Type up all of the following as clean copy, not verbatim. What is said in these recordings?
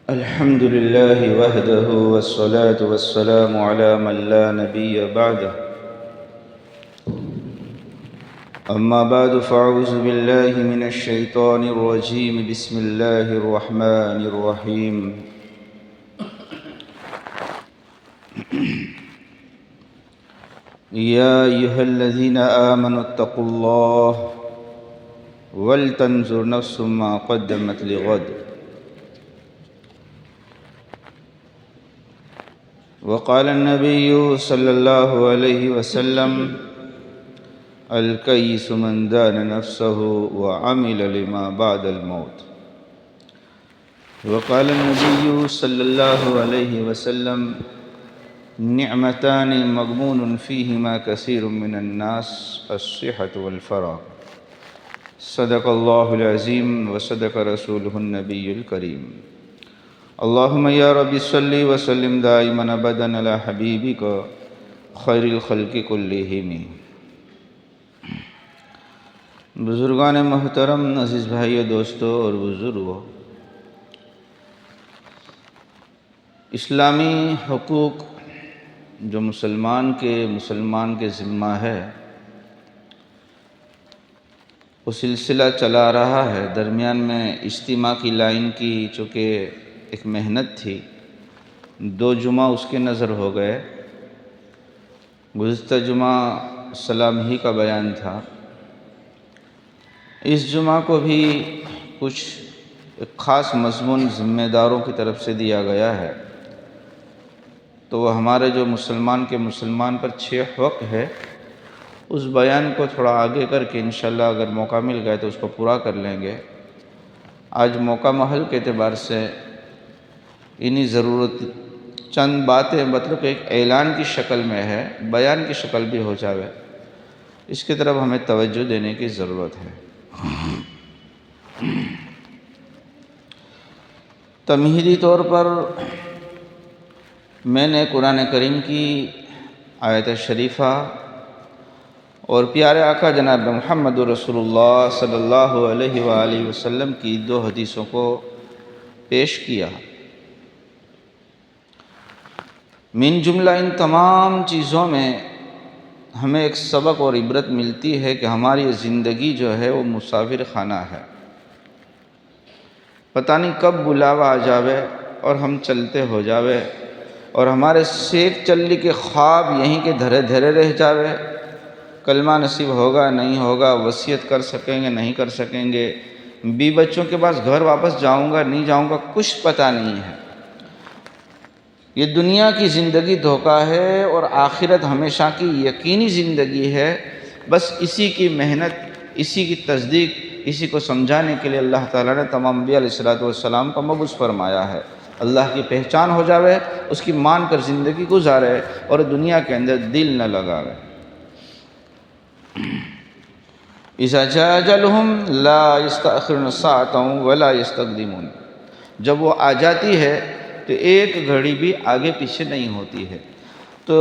الحمد لله وحده والصلاة والسلام على من لا نبي بعده أما بعد فأعوذ بالله من الشيطان الرجيم بسم الله الرحمن الرحيم يا أيها الذين آمنوا اتقوا الله ولتنظر نفس ما قدمت لغد وقال النبي صلى الله عليه وسلم الكيس من دان نفسه وعمل لما بعد الموت وقال النبي صلى الله عليه وسلم نعمتان مغبون فيهما كثير من الناس الصحة والفراغ صدق الله العظيم وصدق رسوله النبي الكريم اللهم يا رب صل وسلم دائما ابدا على حبيبك خير الخلق كلهم. بزرگان محترم، عزیز بھائیو، دوستو اور بزرگوں، اسلامی حقوق جو مسلمان کے ذمہ ہے وہ سلسلہ چلا رہا ہے. درمیان میں اجتماع کی لائن کی چونکہ ایک محنت تھی، 2 جمعہ اس کے نظر ہو گئے. گزشتہ جمعہ سلام ہی کا بیان تھا. اس جمعہ کو بھی کچھ ایک خاص مضمون ذمہ داروں کی طرف سے دیا گیا ہے، تو وہ ہمارے جو مسلمان پر 6 حق ہے، اس بیان کو تھوڑا آگے کر کے انشاءاللہ اگر موقع مل گئے تو اس کو پورا کر لیں گے. آج موقع محل کے اعتبار سے انہی ضرورت چند باتیں مطلب ایک اعلان کی شکل میں ہے، بیان کی شکل بھی ہو جاوے، اس کی طرف ہمیں توجہ دینے کی ضرورت ہے. تمہیدی طور پر میں نے قرآن کریم کی آیت شریفہ اور پیارے آقا جناب محمد رسول اللہ صلی اللہ علیہ وآلہ وسلم کی 2 حدیثوں کو پیش کیا. من جملہ ان تمام چیزوں میں ہمیں ایک سبق اور عبرت ملتی ہے کہ ہماری زندگی جو ہے وہ مسافر خانہ ہے. پتہ نہیں کب بلاوا آ جاوے اور ہم چلتے ہو جاوے اور ہمارے سیک چلی کے خواب یہیں کے دھرے دھرے رہ جاوے. کلمہ نصیب ہوگا نہیں ہوگا، وصیت کر سکیں گے نہیں کر سکیں گے، بچوں کے پاس گھر واپس جاؤں گا نہیں جاؤں گا، کچھ پتہ نہیں ہے. یہ دنیا کی زندگی دھوکہ ہے اور آخرت ہمیشہ کی یقینی زندگی ہے. بس اسی کی محنت، اسی کی تصدیق، اسی کو سمجھانے کے لیے اللہ تعالیٰ نے تمام انبیاء علیہ السلام کا مبعوث فرمایا ہے. اللہ کی پہچان ہو جاوے، اس کی مان کر زندگی گزارے اور دنیا کے اندر دل نہ لگاوے. اذا جاء اجلهم لا يستأخرون ساعة ولا يستقدمون. جب وہ آ جاتی ہے تو ایک گھڑی بھی آگے پیچھے نہیں ہوتی ہے. تو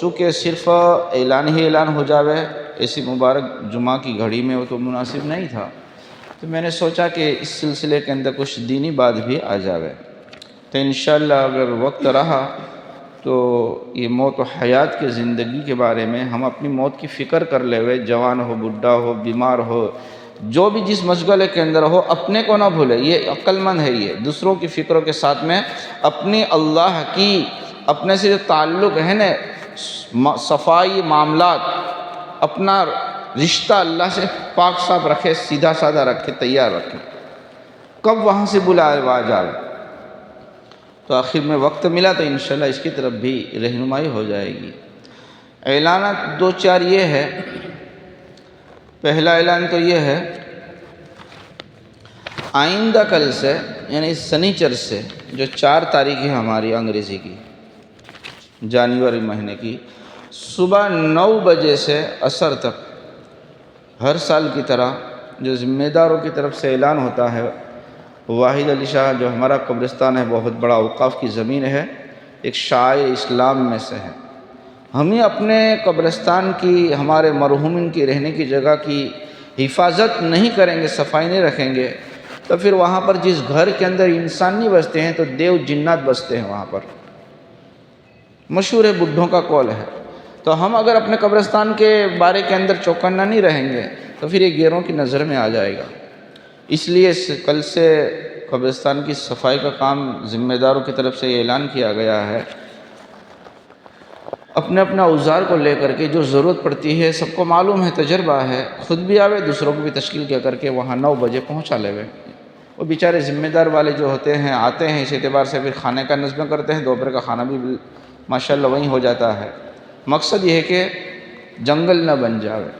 چونکہ صرف اعلان ہی اعلان ہو جاوے ایسی مبارک جمعہ کی گھڑی میں وہ تو مناسب نہیں تھا، تو میں نے سوچا کہ اس سلسلے کے اندر کچھ دینی بات بھی آ جاوے. تو انشاءاللہ اگر وقت رہا تو یہ موت و حیات کی زندگی کے بارے میں ہم اپنی موت کی فکر کر لے ہوئے، جوان ہو، بڈھا ہو، بیمار ہو، جو بھی جس مشغلے کے اندر ہو، اپنے کو نہ بھولے. یہ عقل مند ہے. یہ دوسروں کی فکروں کے ساتھ میں اپنی اللہ کی اپنے سے جو تعلق ہے نا، صفائی معاملات، اپنا رشتہ اللہ سے پاک صاف رکھے، سیدھا سادہ رکھے، تیار رکھے. کب وہاں سے بلاوا جائے تو آخر میں وقت ملا تو انشاءاللہ اس کی طرف بھی رہنمائی ہو جائے گی. اعلانات 2-4 یہ ہے. پہلا اعلان تو یہ ہے، آئندہ کل سے یعنی سنیچر سے جو 4 تاریخ ہے ہماری انگریزی کی، جنوری مہینے کی، صبح 9 بجے سے عصر تک ہر سال کی طرح جو ذمہ داروں کی طرف سے اعلان ہوتا ہے، واحد علی شاہ جو ہمارا قبرستان ہے، بہت بڑا اوقاف کی زمین ہے، ایک شاعر اسلام میں سے ہے. ہمیں اپنے قبرستان کی، ہمارے مرحومین کی رہنے کی جگہ کی حفاظت نہیں کریں گے، صفائی نہیں رکھیں گے، تو پھر وہاں پر جس گھر کے اندر انسان نہیں بستے ہیں تو دیو جنات بستے ہیں وہاں پر۔ مشہور ہے، بڈھوں کا قول ہے۔ تو ہم اگر اپنے قبرستان کے بارے کے اندر چوکنا نہیں رہیں گے تو پھر یہ غیروں کی نظر میں آ جائے گا۔ اس لیے کل سے قبرستان کی صفائی کا کام ذمہ داروں کی طرف سے یہ اعلان کیا گیا ہے۔ اپنے اپنا اوزار کو لے کر کے جو ضرورت پڑتی ہے، سب کو معلوم ہے، تجربہ ہے، خود بھی آوے، دوسروں کو بھی تشکیل کیا کر کے وہاں 9 بجے پہنچا لے وے۔ وہ بیچارے ذمہ دار والے جو ہوتے ہیں آتے ہیں، اس اعتبار سے پھر کھانے کا نظم کرتے ہیں، دوپہر کا کھانا بھی ماشاءاللہ وہیں ہو جاتا ہے۔ مقصد یہ ہے کہ جنگل نہ بن جاوے،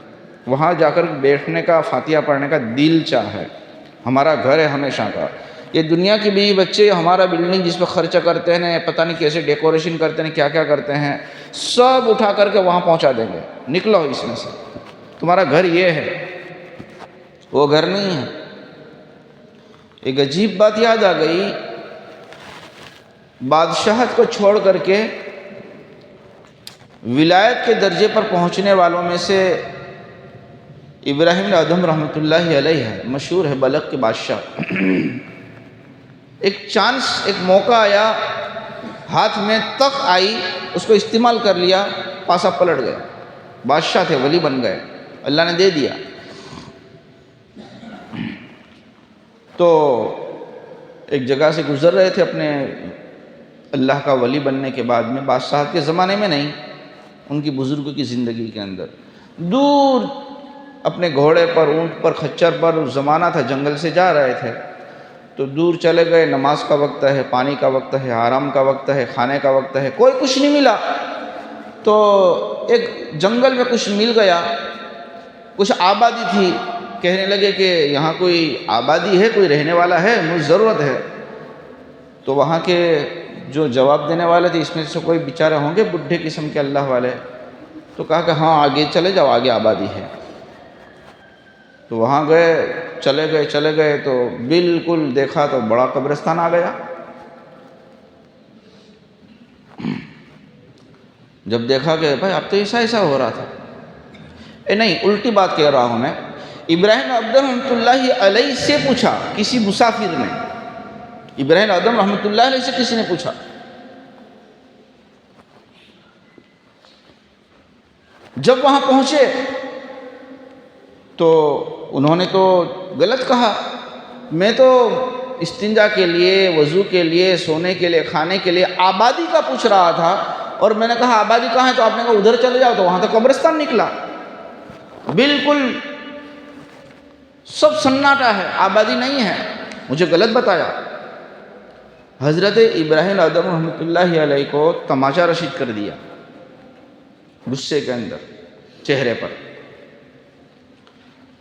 وہاں جا کر بیٹھنے کا، فاتحہ پڑھنے کا دل چاہے۔ ہمارا گھر ہے ہمیشہ کا، یہ دنیا کی بیوی بچے، ہمارا بلڈنگ جس پہ خرچہ کرتے ہیں، پتہ نہیں کیسے ڈیکوریشن کرتے ہیں، کیا کیا کرتے ہیں، سب اٹھا کر کے وہاں پہنچا دیں گے۔ نکلو اس میں سے، تمہارا گھر یہ ہے، وہ گھر نہیں ہے۔ ایک عجیب بات یاد آ گئی، بادشاہت کو چھوڑ کر کے ولایت کے درجے پر پہنچنے والوں میں سے ابراہیم ادھم رحمۃ اللہ علیہ ہے، مشہور ہے، بلخ کے بادشاہ۔ ایک چانس، ایک موقع آیا، ہاتھ میں تخت آئی، اس کو استعمال کر لیا، پاسا پلٹ گیا۔ بادشاہ تھے، ولی بن گئے، اللہ نے دے دیا۔ تو ایک جگہ سے گزر رہے تھے، اپنے اللہ کا ولی بننے کے بعد میں، بادشاہت کے زمانے میں نہیں، ان کی بزرگوں کی زندگی کے اندر، دور اپنے گھوڑے پر، اونٹ پر، خچر پر، زمانہ تھا، جنگل سے جا رہے تھے، تو دور چلے گئے، نماز کا وقت ہے، پانی کا وقت ہے، آرام کا وقت ہے، کھانے کا وقت ہے، کوئی کچھ نہیں ملا۔ تو ایک جنگل میں کچھ مل گیا، کچھ آبادی تھی، کہنے لگے کہ یہاں کوئی آبادی ہے، کوئی رہنے والا ہے، مجھے ضرورت ہے۔ تو وہاں کے جو جواب دینے والے تھے، اس میں سے کوئی بیچارے ہوں گے بڈھے قسم کے اللہ والے، تو کہا کہ ہاں آگے چلے جاؤ، آگے آبادی ہے۔ تو وہاں گئے، چلے گئے تو بالکل دیکھا تو بڑا قبرستان آ گیا۔ جب دیکھا کہ بھائی اب تو ایسا ہو رہا تھا، نہیں، الٹی بات کہہ رہا ہوں میں، ابراہیم ادھم رحمۃ اللہ علیہ سے پوچھا کسی مسافر نے، ابراہیم ادھم رحمۃ اللہ علیہ سے کسی نے پوچھا، جب وہاں پہنچے تو انہوں نے تو غلط کہا، میں تو استنجا کے لیے، وضو کے لیے، سونے کے لیے، کھانے کے لیے آبادی کا پوچھ رہا تھا، اور میں نے کہا آبادی کہاں ہے، تو آپ نے کہا ادھر چلے جاؤ، تو وہاں تو قبرستان نکلا۔ بالکل سب سناٹا ہے، آبادی نہیں ہے، مجھے غلط بتایا۔ حضرت ابراہیم ادھم رحمۃ اللہ علیہ کو تماچا رشید کر دیا، غصے کے اندر، چہرے پر۔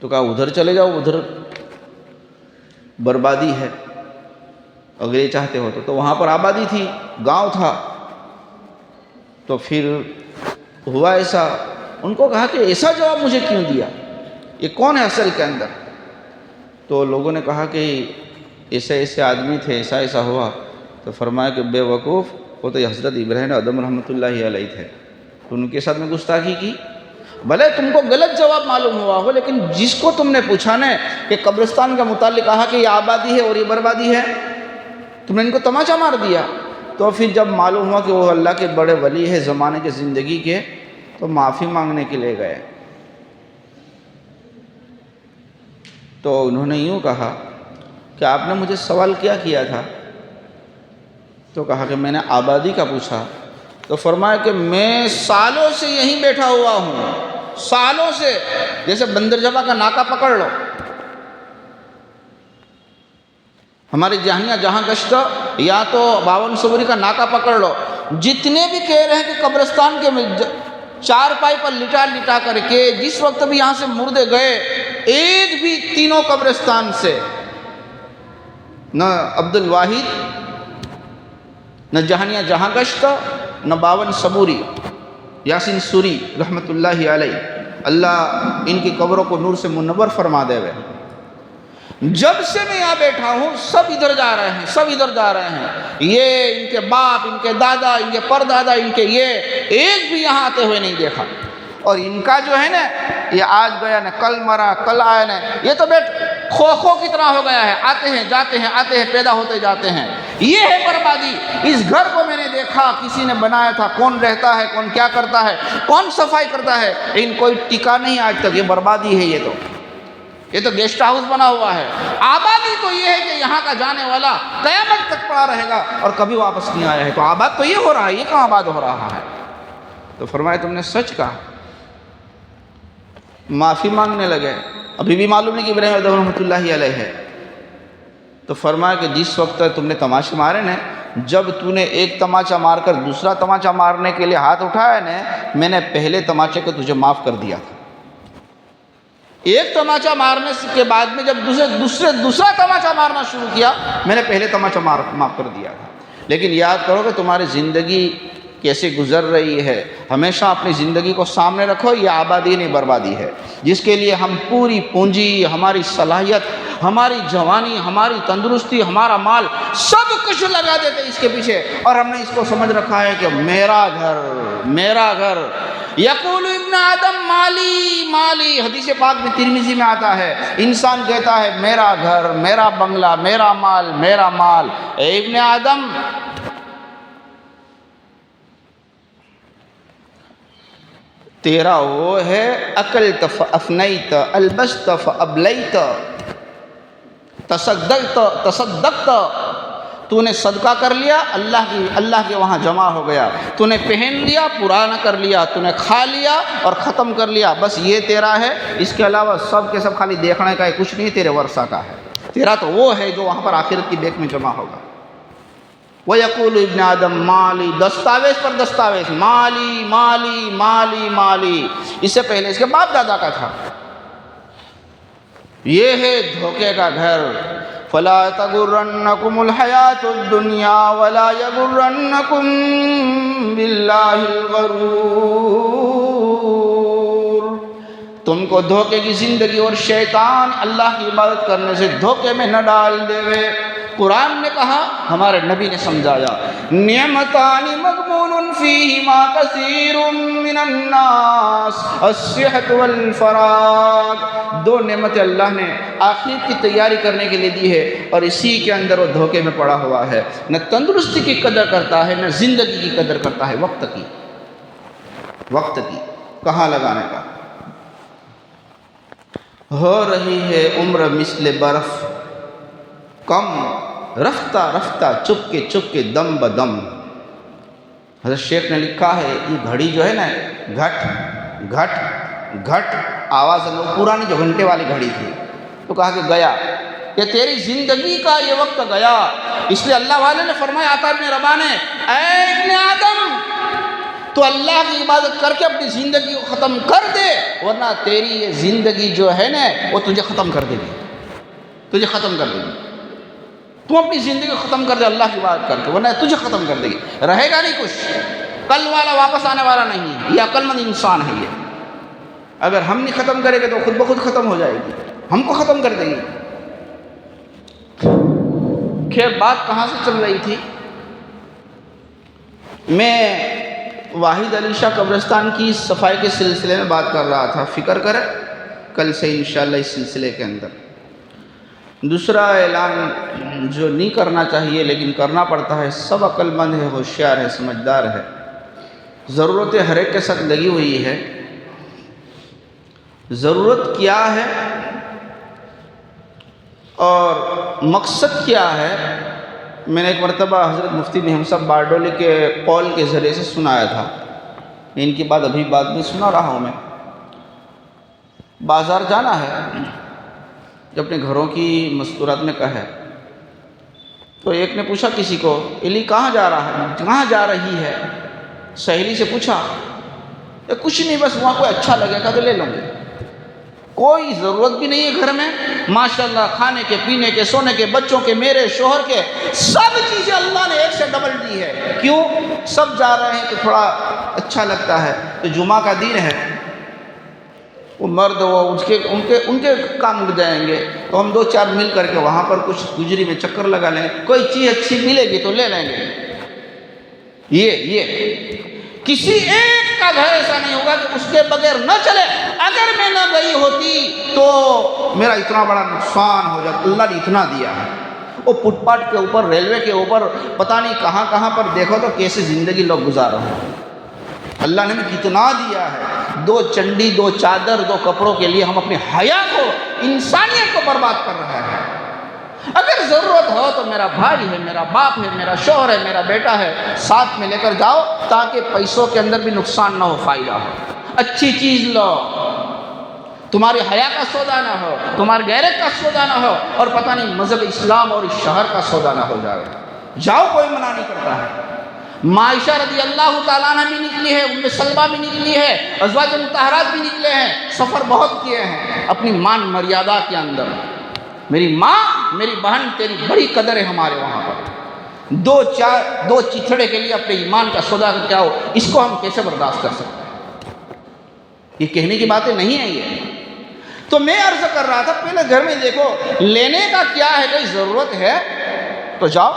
تو کہا ادھر چلے جاؤ، ادھر بربادی ہے، اگر یہ چاہتے ہو تو وہاں پر آبادی تھی، گاؤں تھا۔ تو پھر ہوا ایسا، ان کو کہا کہ ایسا جواب مجھے کیوں دیا، یہ کون ہے اصل کے اندر؟ تو لوگوں نے کہا کہ ایسے آدمی تھے، ایسا ہوا۔ تو فرمایا کہ بے وقوف، وہ تو حضرت ابراہیم ادھم رحمۃ اللہ علیہ تھے، تو ان کے ساتھ میں گستاخی کی۔ بھلے تم کو غلط جواب معلوم ہوا ہو، لیکن جس کو تم نے پوچھا نا کہ قبرستان کا متعلق، کہا کہ یہ آبادی ہے اور یہ بربادی ہے، تم نے ان کو تماچا مار دیا۔ تو پھر جب معلوم ہوا کہ وہ اللہ کے بڑے ولی ہے زمانے کے، زندگی کے، تو معافی مانگنے کے لیے گئے۔ تو انہوں نے یوں کہا کہ آپ نے مجھے سوال کیا تھا؟ تو کہا کہ میں نے آبادی کا پوچھا۔ تو فرمایا کہ میں سالوں سے یہیں بیٹھا ہوا ہوں، سالوں سے، جیسے بندر جبا کا ناکہ پکڑ لو، ہماری جہاں گشت یا تو 52 صبری کا ناکہ پکڑ لو، جتنے بھی کہہ رہے ہیں کہ قبرستان کے چار پائی پر لٹا کر کے جس وقت بھی یہاں سے مردے گئے، ایک بھی تینوں قبرستان سے نہ عبد الواحد، نہ جہاں گشت، نہ 52 صبوری، یاسین سوری رحمۃ اللہ علیہ، اللہ ان کی قبروں کو نور سے منور فرما دے وے۔ جب سے میں یہاں بیٹھا ہوں، سب ادھر جا رہے ہیں، یہ ان کے باپ، ان کے دادا، ان کے پردادا، ان کے یہ، ایک بھی یہاں آتے ہوئے نہیں دیکھا۔ اور ان کا جو ہے نا یہ آج گیا نا کل مرا کل آیا نا، یہ تو بیٹ کھو کی طرح ہو گیا ہے، آتے ہیں جاتے ہیں پیدا ہوتے جاتے ہیں، یہ ہے بربادی۔ اس گھر کو میں نے دیکھا کسی نے بنایا تھا، کون رہتا ہے، کون کیا کرتا ہے، کون صفائی کرتا ہے، لیکن کوئی ٹکا نہیں آج تک، یہ بربادی ہے، یہ تو گیسٹ ہاؤس بنا ہوا ہے۔ آبادی تو یہ ہے کہ یہاں کا جانے والا قیامت تک پڑا رہے گا اور کبھی واپس نہیں آیا ہے، تو آباد تو یہ ہو رہا ہے، یہ کہاں آباد ہو رہا ہے؟ تو فرمایا تم نے سچ کہا۔ معافی مانگنے لگے، ابھی بھی معلوم نہیں کہ ابراہیم رحمۃ اللہ علیہ ہے۔ تو فرمایا کہ جس وقت تم نے تماشے مارے نا، جب تو نے ایک تماچا مار کر دوسرا تماچا مارنے کے لیے ہاتھ اٹھایا نا، میں نے پہلے تماچے کو تجھے معاف کر دیا تھا۔ ایک تماچا مارنے کے بعد میں جب دوسرا تماچا مارنا شروع کیا، میں نے پہلے تماچا معاف کر دیا تھا۔ لیکن یاد کرو کہ تمہاری زندگی کیسے گزر رہی ہے، ہمیشہ اپنی زندگی کو سامنے رکھو، یہ آبادی نہیں بربادی ہے، جس کے لیے ہم پوری پونجی، ہماری صلاحیت، ہماری جوانی، ہماری تندرستی، ہمارا مال سب کچھ لگا دیتے اس کے پیچھے، اور ہم نے اس کو سمجھ رکھا ہے کہ میرا گھر یقول ابن آدم مالی مالی، حدیث پاک میں ترمذی میں آتا ہے، انسان کہتا ہے میرا گھر، میرا بنگلہ، میرا مال۔ اے ابن آدم، تیرا وہ ہے اکلت فافنیت، البست فابلیت، تصدقت، تو نے صدقہ کر لیا، اللہ کے وہاں جمع ہو گیا، تو نے پہن لیا، پرانا کر لیا، تو نے کھا لیا اور ختم کر لیا، بس یہ تیرا ہے، اس کے علاوہ سب کے سب خالی دیکھنے کا ہے، کچھ نہیں تیرے ورثہ کا ہے، تیرا تو وہ ہے جو وہاں پر آخرت کی بیک میں جمع ہوگا۔ وَيَقُولُ ابن آدم مالی، دستاویز پر دستاویز، مالی مالی مالی مالی، اس سے پہلے اس کے باپ دادا کا تھا۔ یہ ہے دھوکے کا گھر۔ فَلَا تَغُرَّنَّكُمُ الْحَيَاةُ الدُّنْيَا وَلَا يَغُرَّنَّكُمْ بِاللَّهِ الْغَرُورُ، تم کو دھوکے کی زندگی اور شیطان اللہ کی عبادت کرنے سے دھوکے میں نہ ڈال دے وے۔ قرآن نے کہا، ہمارے نبی نے سمجھایا، نعمتان مغبون فیہما کثیر من الناس، الصحت والفراغ، دو نعمتیں اللہ نے آخرت کی تیاری کرنے کے لیے دی ہے، اور اسی کے اندر وہ دھوکے میں پڑا ہوا ہے، نہ تندرستی کی قدر کرتا ہے، نہ زندگی کی قدر کرتا ہے، وقت کی کہاں لگانے کا۔ ہو رہی ہے عمر مثل برف کم، رفتہ رفتہ چپ کے دم بدم۔ حضرت شیخ نے لکھا ہے، یہ گھڑی جو ہے نا، گھٹ گھٹ گھٹ آواز، پرانی جو گھنٹے والی گھڑی تھی، تو کہا کہ گیا، کہ تیری زندگی کا یہ وقت گیا۔ اس لیے اللہ والے نے فرمایا، عطا ابن رباح نے، اے ابن آدم، تو اللہ کی عبادت کر کے اپنی زندگی کو ختم کر دے، ورنہ تیری یہ زندگی جو ہے نا، وہ تجھے ختم کر دے گی، تم اپنی زندگی کو ختم کر دے اللہ کی عبادت کر کے، ورنہ تجھے ختم کر دے گی، رہے گا نہیں کچھ، کل والا واپس آنے والا نہیں ہے، یہ عقل مند انسان ہے یہ۔ اگر ہم نہیں ختم کریں گے تو خود بخود ختم ہو جائے گی، ہم کو ختم کر دے گی۔ خیر، بات کہاں سے چل رہی تھی؟ میں واحد علی شاہ قبرستان کی صفائی کے سلسلے میں بات کر رہا تھا، فکر کریں کل سے انشاءاللہ اس سلسلے کے اندر۔ دوسرا اعلان جو نہیں کرنا چاہیے لیکن کرنا پڑتا ہے، سب عقل مند ہے، ہوشیار ہے، سمجھدار ہے، ضرورتیں ہر ایک کے ساتھ لگی ہوئی ہے۔ ضرورت کیا ہے اور مقصد کیا ہے، میں نے ایک مرتبہ حضرت مفتی محمد صاحب بارڈولی کے قول کے ذریعے سے سنایا تھا، ان کی بات ابھی بعد میں سنا رہا ہوں۔ میں بازار جانا ہے، جو اپنے گھروں کی مستورات میں کہے، تو ایک نے پوچھا کسی کو، علی کہاں جا رہی ہے؟ سہیلی سے پوچھا، کچھ نہیں، بس وہاں کوئی اچھا لگے گا تو لے لوں گے، کوئی ضرورت بھی نہیں ہے گھر میں، ماشاءاللہ کھانے کے، پینے کے، سونے کے، بچوں کے، میرے شوہر کے، سب چیزیں اللہ نے ایک سے ڈبل دی ہے۔ کیوں؟ سب جا رہے ہیں تو تھوڑا اچھا لگتا ہے، تو جمعہ کا دن ہے، وہ مرد وہ ان کے کام اٹھ جائیں گے، تو ہم 2-4 مل کر کے وہاں پر کچھ گجری میں چکر لگا لیں، کوئی چیز اچھی ملے گی تو لے لیں گے۔ یہ کسی ایک کا گھر ایسا نہیں ہوگا کہ اس کے بغیر نہ چلے، اگر میں نہ گئی ہوتی تو میرا اتنا بڑا نقصان ہو جاتا. اللہ نے اتنا دیا ہے. وہ فٹ پاتھ کے اوپر، ریلوے کے اوپر، پتہ نہیں کہاں کہاں پر دیکھو تو کیسے زندگی لوگ گزار رہے ہیں. اللہ نے ہمیں کتنا دیا ہے. 2 چنڈی، 2 چادر، 2 کپڑوں کے لیے ہم اپنی حیا کو، انسانیت کو برباد کر رہے ہیں. اگر ضرورت ہو تو میرا بھائی ہے، میرا باپ ہے، میرا شوہر ہے، میرا بیٹا ہے، ساتھ میں لے کر جاؤ تاکہ پیسوں کے اندر بھی نقصان نہ ہو، فائدہ ہو. اچھی چیز لو، تمہاری حیا کا سودا نہ ہو، تمہارے غیرت کا سودا نہ ہو، اور پتہ نہیں مذہب اسلام اور اس شہر کا سودا نہ ہو جائے. جاؤ، کوئی منع نہیں کرتا ہے. عائشہ رضی اللہ تعالیٰ عنہ بھی نکلی ہے، ام سلمہ بھی نکلی ہے، ازواج مطہرات بھی نکلے ہیں، سفر بہت کیے ہیں اپنی مان مریادہ کے اندر. میری ماں، میری بہن، تیری بڑی قدر ہے ہمارے وہاں پر. 2 چتھڑے کے لیے اپنے ایمان کا سودا کیا ہو، اس کو ہم کیسے برداشت کر سکتے ہیں؟ یہ کہنے کی باتیں نہیں ہیں یہ. تو میں عرض کر رہا تھا پہلے گھر میں دیکھو لینے کا کیا ہے، کوئی ضرورت ہے تو جاؤ،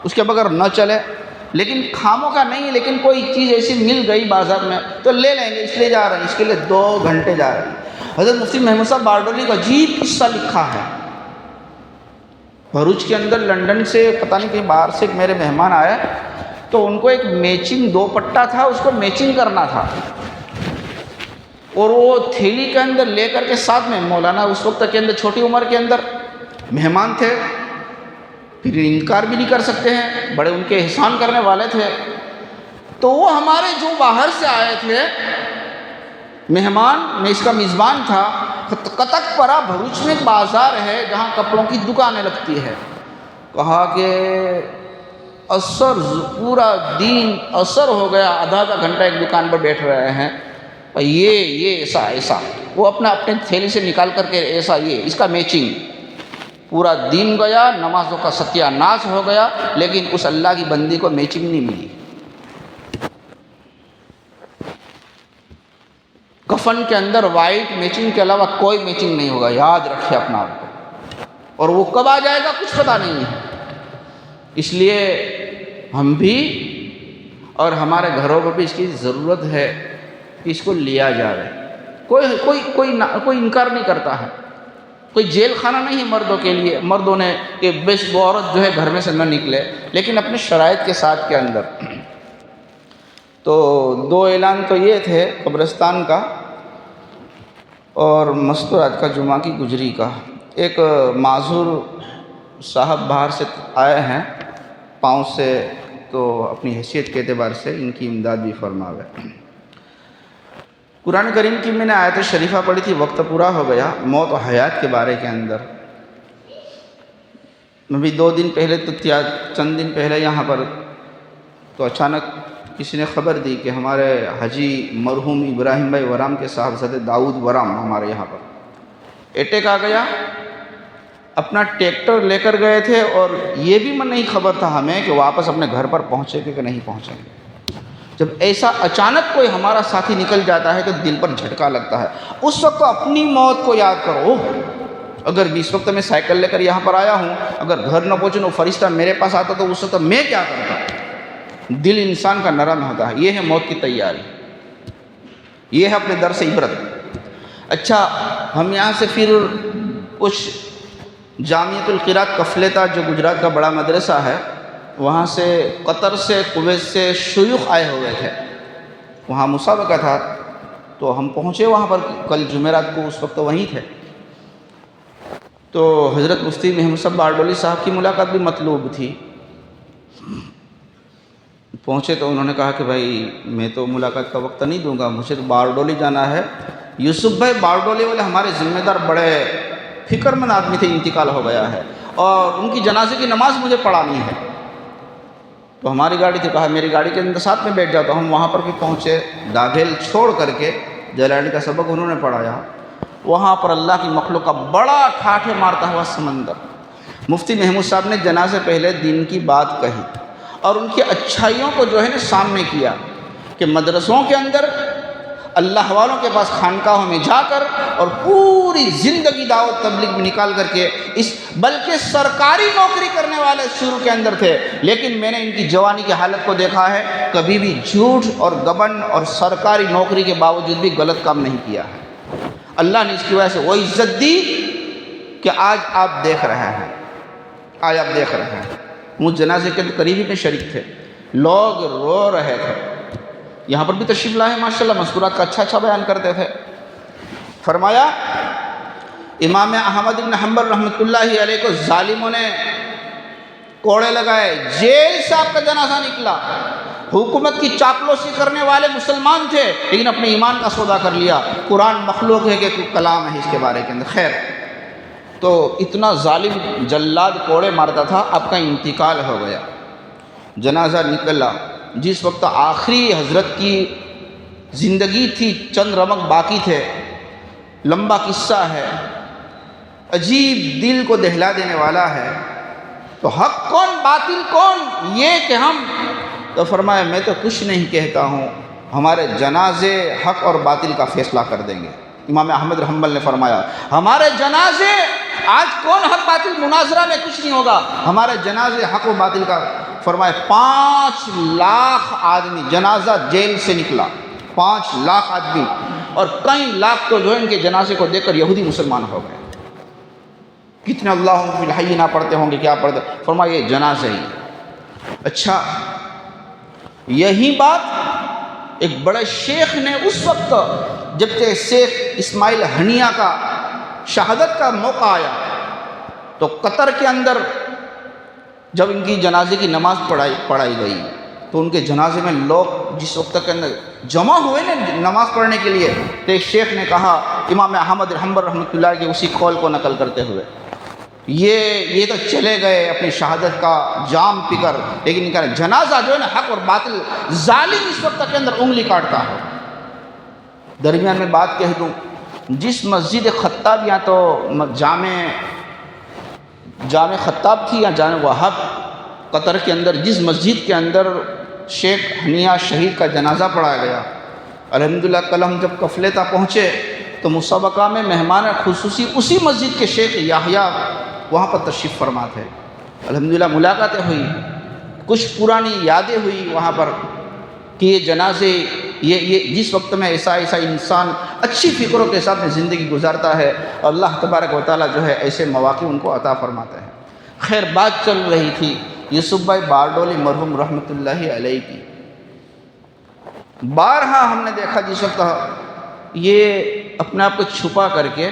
اس کے بغیر نہ چلے. لیکن کھاموں کا نہیں ہے، لیکن کوئی چیز ایسی مل گئی بازار میں تو لے لیں گے، اس لیے جا رہے ہیں، اس کے لیے 2 گھنٹے جا رہے ہیں. حضرت مفتی محمود صاحب بارڈولی کا عجیب قصہ لکھا ہے. بھروچ کے اندر لنڈن سے پتہ نہیں کہیں باہر سے میرے مہمان آئے تو ان کو ایک میچنگ 2 پٹا تھا، اس کو میچنگ کرنا تھا، اور وہ تھیلی کے اندر لے کر کے ساتھ میں، مولانا اس وقت کے اندر چھوٹی عمر کے اندر مہمان تھے، پھر انکار بھی نہیں کر سکتے ہیں، بڑے ان کے احسان کرنے والے تھے. تو وہ ہمارے جو باہر سے آئے تھے مہمان، میں اس کا میزبان تھا. کتک پرا بھروچ میں ایک بازار ہے جہاں کپڑوں کی دکانیں لگتی ہے. کہا کہ اثر پورا دن اثر ہو گیا، آدھا گھنٹہ ایک دکان پر بیٹھ رہے ہیں، یہ ایسا وہ اپنے تھیلی سے نکال کر کے ایسا، یہ اس کا میچنگ. پورا دن گیا، نمازوں کا ستیہ ناش ہو گیا، لیکن اس اللہ کی بندی کو میچنگ نہیں ملی. کفن کے اندر وائٹ میچنگ کے علاوہ کوئی میچنگ نہیں ہوگا، یاد رکھے اپنا آپ کو. اور وہ کب آ جائے گا کچھ پتہ نہیں ہے. اس لیے ہم بھی اور ہمارے گھروں کو بھی اس کی ضرورت ہے کہ اس کو لیا جائے. کوئی انکار نہیں کرتا ہے. کوئی جیل خانہ نہیں ہے مردوں کے لیے، مردوں نے کہ بس وہ عورت جو ہے گھر میں سے نہ نکلے، لیکن اپنے شرائط کے ساتھ کے اندر. تو 2 اعلان تو یہ تھے، قبرستان کا اور مستورات کا، جمعہ کی گجری کا. ایک معذور صاحب باہر سے آئے ہیں پاؤں سے، تو اپنی حیثیت کے اعتبار سے ان کی امداد بھی فرماوے. قرآن کریم کی میں نے آیت شریفہ پڑھی تھی، وقت پورا ہو گیا، موت و حیات کے بارے کے اندر. میں بھی 2 دن پہلے تو چند دن پہلے یہاں پر تو اچانک کسی نے خبر دی کہ ہمارے حاجی مرحوم ابراہیم بھائی ورام کے صاحبزادے داؤد ورام ہمارے یہاں پر اٹیک آ گیا. اپنا ٹریکٹر لے کر گئے تھے، اور یہ بھی نہیں خبر تھا ہمیں کہ واپس اپنے گھر پر پہنچے کہ نہیں پہنچیں گے. جب ایسا اچانک کوئی ہمارا ساتھی نکل جاتا ہے تو دل پر جھٹکا لگتا ہے. اس وقت اپنی موت کو یاد کرو. اگر اس وقت میں سائیکل لے کر یہاں پر آیا ہوں، اگر گھر نہ پہنچوں وہ فرشتہ میرے پاس آتا تو اس وقت میں کیا کرتا. دل انسان کا نرم ہوتا ہے. یہ ہے موت کی تیاری، یہ ہے اپنے در سے عبرت. اچھا، ہم یہاں سے پھر کچھ جامعۃ القراءۃ کفلتا، جو گجرات کا بڑا مدرسہ ہے، وہاں سے قطر سے، کویت سے شیوخ آئے ہوئے تھے. وہاں مسابقہ تھا تو ہم پہنچے وہاں پر کل جمعرات کو، اس وقت وہیں تھے. تو حضرت مفتی محمود صاحب بارڈولی صاحب کی ملاقات بھی مطلوب تھی. پہنچے تو انہوں نے کہا کہ بھائی میں تو ملاقات کا وقت نہیں دوں گا، مجھے تو بارڈولی جانا ہے. یوسف بھائی بارڈولی والے ہمارے ذمہ دار بڑے فکر مند آدمی تھے، انتقال ہو گیا ہے، اور ان کی جنازے کی نماز مجھے پڑھانی ہے. تو ہماری گاڑی تھی، کہا میری گاڑی کے اندر ساتھ میں بیٹھ جاتا ہوں. وہاں پر بھی پہنچے، داغیل چھوڑ کر کے جیلانی کا سبق انہوں نے پڑھایا. وہاں پر اللہ کی مخلوق کا بڑا ٹھاٹھے مارتا ہوا سمندر. مفتی محمود صاحب نے جنازے پہلے دن کی بات کہی اور ان کی اچھائیوں کو جو ہے نا سامنے کیا کہ مدرسوں کے اندر، اللہ والوں کے پاس خانقاہوں میں جا کر اور پوری زندگی دعوت تبلیغ میں نکال کر کے بلکہ سرکاری نوکری کرنے والے شروع کے اندر تھے، لیکن میں نے ان کی جوانی کی حالت کو دیکھا ہے، کبھی بھی جھوٹ اور گبن اور سرکاری نوکری کے باوجود بھی غلط کام نہیں کیا ہے. اللہ نے اس کی وجہ سے وہ عزت دی کہ آج آپ دیکھ رہے ہیں، آج آپ دیکھ رہے ہیں۔ مجھ جنازے کے قریبی میں شریک تھے، لوگ رو رہے تھے، یہاں پر بھی تشریف لائے ماشاءاللہ، مذکورات کا اچھا بیان کرتے تھے۔ فرمایا امام احمد بن حنبل رحمۃ اللہ علیہ کو ظالموں نے کوڑے لگائے، جیل سے آپ کا جنازہ نکلا، حکومت کی چاپلوسی کرنے والے مسلمان تھے لیکن اپنے ایمان کا سودا کر لیا، قرآن مخلوق ہے کہ کلام ہے اس کے بارے کے اندر۔ خیر، تو اتنا ظالم جلاد کوڑے مارتا تھا، آپ کا انتقال ہو گیا، جنازہ نکلا۔ جس وقت آخری حضرت کی زندگی تھی، چند رمق باقی تھے، لمبا قصہ ہے، عجیب دل کو دہلا دینے والا ہے۔ تو حق کون باطل کون، یہ کہ ہم، تو فرمایا میں تو کچھ نہیں کہتا ہوں، ہمارے جنازے حق اور باطل کا فیصلہ کر دیں گے۔ امام احمد حنبل نے فرمایا ہمارے جنازے آج کون حق باطل مناظرہ میں کچھ نہیں ہوگا، ہمارے جنازے حق و باطل کا۔ فرمایا 5 لاکھ آدمی جنازہ جیل سے نکلا، 5 لاکھ آدمی، اور کئی لاکھ تو جو ان کے جنازے کو دیکھ کر یہودی مسلمان ہو گئے۔ کتنے اللہم فی الحی نہ پڑھتے ہوں گے، کیا پڑھتے، فرمایا یہ جنازہ ہی۔ اچھا، یہی بات ایک بڑے شیخ نے اس وقت جب کہ شیخ اسماعیل ہنیہ کا شہادت کا موقع آیا تو قطر کے اندر جب ان کی جنازے کی نماز پڑھائی گئی تو ان کے جنازے میں لوگ جس وقت کے اندر جمع ہوئے نا نماز پڑھنے کے لیے، تو ایک شیخ نے کہا امام احمد حنبل رحمۃ اللہ کے اسی قول کو نقل کرتے ہوئے، یہ تو چلے گئے اپنی شہادت کا جام پی کر، لیکن ان کا جنازہ جو ہے نا حق اور باطل، ظالم اس وقت کے اندر انگلی کاٹتا ہے۔ درمیان میں بات کہہ دوں، جس مسجد خطاب یا تو جامع خطاب تھی یا جامع وہاب قطر کے اندر، جس مسجد کے اندر شیخ ہنیہ شہید کا جنازہ پڑھایا گیا، الحمدللہ کل ہم جب کفلتا پہنچے تو مسابقہ میں مہمان خصوصی اسی مسجد کے شیخ یحییٰ وہاں پر تشریف فرما تھے۔ الحمدللہ ملاقاتیں ہوئی، کچھ پرانی یادیں ہوئی وہاں پر کہ یہ جنازے، یہ جس وقت میں ایسا انسان اچھی فکروں کے ساتھ میں زندگی گزارتا ہے، اللہ تبارک و تعالیٰ جو ہے ایسے مواقع ان کو عطا فرماتا ہے۔ خیر، بات چل رہی تھی یوسف بھائی بارڈولی مرحوم رحمۃ اللہ علیہ کی۔ بارہا ہم نے دیکھا جس وقت یہ اپنے آپ کو چھپا کر کے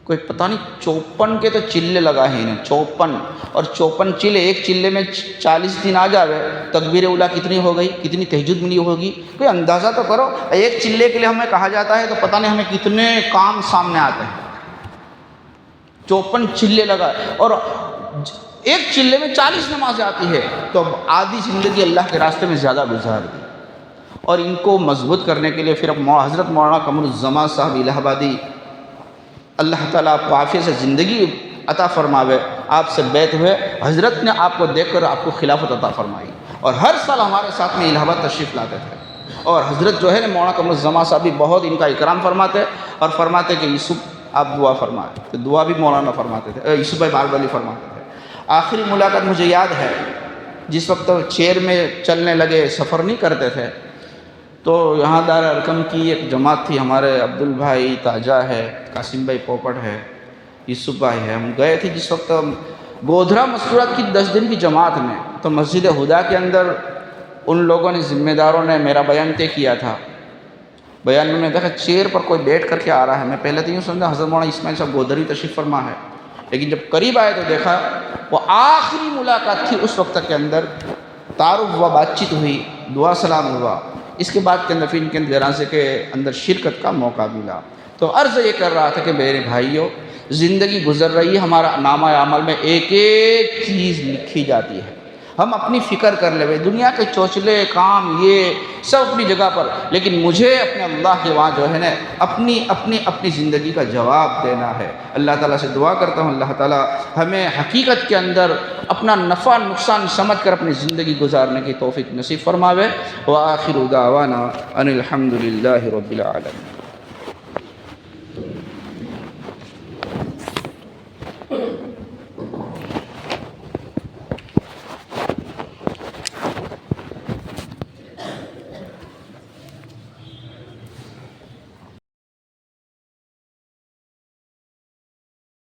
کوئی پتہ نہیں 54 کے تو چلے لگا ہے انہیں، 54 اور 54 چلے، ایک چلے میں 40 دن آ جاوے، تکبیر اولیٰ کتنی ہو گئی، کتنی تہجد ملی ہوگی، کوئی اندازہ تو کرو۔ ایک چلے کے لیے ہمیں کہا جاتا ہے تو پتہ نہیں ہمیں کتنے کام سامنے آتے ہیں۔ 54 چلے لگا، اور ایک چلے میں 40 نمازیں آتی ہے، تو آدھی زندگی اللہ کے راستے میں زیادہ گزار دی۔ اور ان کو مضبوط کرنے کے لیے پھر حضرت مولانا قمر الزمان صاحب الہ آبادی، اللہ تعالیٰ آپ کو عافیت سے زندگی عطا فرماوے، آپ سے بیعت ہوئے، حضرت نے آپ کو دیکھ کر آپ کو خلافت عطا فرمائی، اور ہر سال ہمارے ساتھ میں الہ آباد تشریف لاتے تھے۔ اور حضرت جو ہے نا مولانا قمر الزمان صاحب بھی بہت ان کا اکرام فرماتے، اور فرماتے کہ یوسف آپ دعا فرمائے، تو دعا بھی مولانا فرماتے تھے، یوسف بھائی بارڈولی فرماتے تھے۔ آخری ملاقات مجھے یاد ہے، جس وقت چیر میں چلنے لگے، سفر نہیں کرتے تھے، تو یہاں دار ارکم کی ایک جماعت تھی، ہمارے عبد البھائی تاجہ ہے، قاسم بھائی پوپٹ ہے، یوسف بھائی ہے، ہم گئے تھے جس وقت گودھرا مستورات کی 10 دن کی جماعت میں، تو مسجد ہدا کے اندر ان لوگوں نے، ذمہ داروں نے میرا بیان طے کیا تھا۔ بیان میں نے دیکھا چیئر پر کوئی بیٹھ کر کے آ رہا ہے، میں پہلے تو یوں سمجھا حضرت مولانا اسماعیل صاحب گودھری تشریف فرما ہے، لیکن جب قریب آئے تو دیکھا وہ آخری ملاقات تھی، اس وقت کے اندر تعارف ہوا، بات چیت ہوئی، دعا سلام ہوا، اس کے بعد کے اندر پھر ان کے جنازے کے اندر شرکت کا موقع ملا۔ تو عرض یہ کر رہا تھا کہ میرے بھائیوں، زندگی گزر رہی ہے، ہمارا نامہ عمل میں ایک ایک چیز لکھی جاتی ہے، ہم اپنی فکر کر لے، دنیا کے چوچلے کام یہ سب اپنی جگہ پر، لیکن مجھے اپنے اللہ کے وہاں جو ہے نا اپنی زندگی کا جواب دینا ہے۔ اللہ تعالیٰ سے دعا کرتا ہوں اللہ تعالیٰ ہمیں حقیقت کے اندر اپنا نفع نقصان سمجھ کر اپنی زندگی گزارنے کی توفیق نصیب فرماوے۔ وآخر دعوانا ان الحمد للہ رب العالمین۔